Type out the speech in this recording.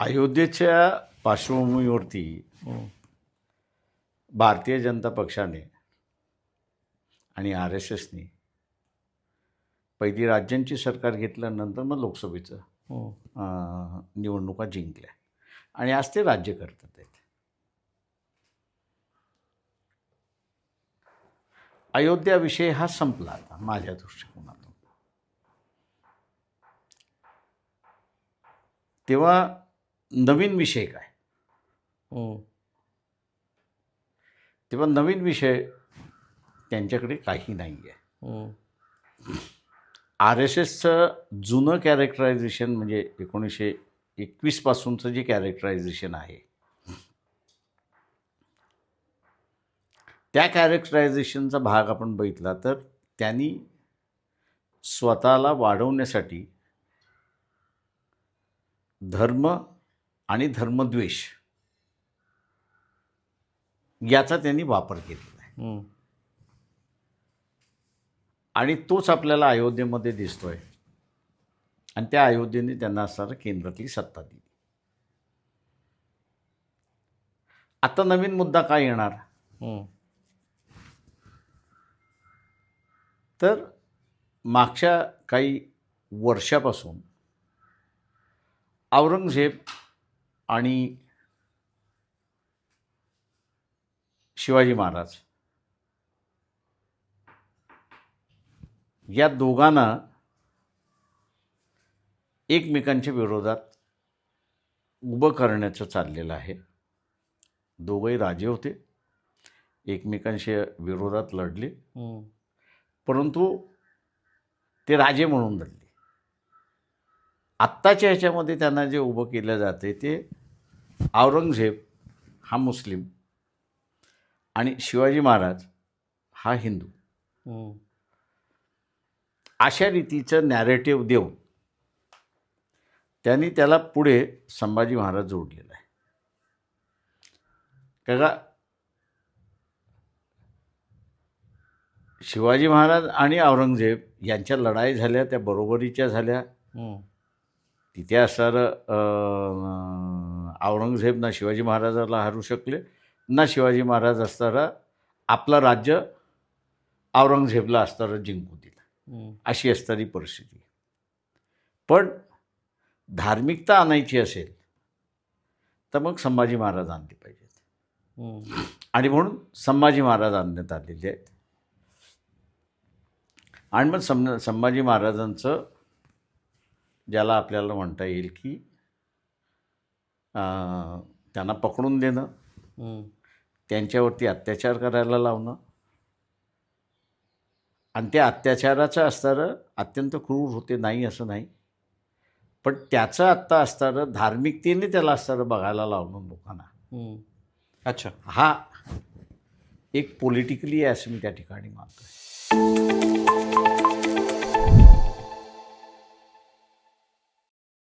अयोध्येच्या पार्श्वभूमीवरती भारतीय जनता पक्षाने आणि RSSने पहिली राज्यांची सरकार घेतल्यानंतर मग लोकसभेचं निवडणुका जिंकल्या आणि आज ते राज्य करतात आहेत. अयोध्या विषय हा संपला आता माझ्या दृष्टिकोनातून. तेव्हा नवीन विषय काय? तेव्हा नवीन विषय त्यांच्याकडे काही नाही आहे. RSSचं जुनं कॅरेक्टरायझेशन म्हणजे 1921 पासूनचं जे कॅरेक्टरायझेशन आहे त्या कॅरेक्टरायझेशनचा भाग आपण बघितला तर त्यांनी स्वतःला वाढवण्यासाठी धर्म आणि धर्मद्वेष याचा त्यांनी वापर केलेला आहे आणि तोच आपल्याला अयोध्येमध्ये दिसतोय आणि त्या अयोध्येने त्यांना असणारं केंद्रातली सत्ता दिली. आता नवीन मुद्दा काय येणार तर मागच्या काही वर्षापासून औरंगजेब आणि शिवाजी महाराज या दोघांना एकमेकांच्या विरोधात उभं करण्याचं चाललेलं आहे. दोघंही राजे होते, एकमेकांच्या विरोधात लढले, परंतु ते राजे म्हणून लढले. आत्ताच्या ह्याच्यामध्ये त्यांना जे उभं केलं जाते ते औरंगजेब हा मुस्लिम आणि शिवाजी महाराज हा हिंदू अशा रीतीचं नॅरेटिव्ह देऊन त्यांनी त्याला पुढे संभाजी महाराज जोडलेला आहे. का शिवाजी महाराज आणि औरंगजेब यांच्या लढाई झाल्या, त्या बरोबरीच्या झाल्या. तिथे असणारं औरंगजेब ना शिवाजी महाराजाला हरू शकले ना शिवाजी महाराज असणारा आपलं राज्य औरंगजेबला असणारं जिंकू दिलं, अशी असणारी परिस्थिती. पण धार्मिकता आणायची असेल तर मग संभाजी महाराज आणले पाहिजेत आणि म्हणून संभाजी महाराज आणण्यात आलेले आहेत. आणि मग संभाजी महाराजांचं ज्याला आपल्याला म्हणता येईल की त्यांना पकडून देणं, त्यांच्यावरती अत्याचार करायला लावणं आणि त्या अत्याचाराचं असणारं अत्यंत क्रूर होते, नाही असं नाही, पण त्याचं आत्ता असणारं धार्मिकतेने त्याला असणारं बघायला लावणं लोकांना, अच्छा, हा एक पॉलिटिकली आहे असं मी त्या ठिकाणी मानतो.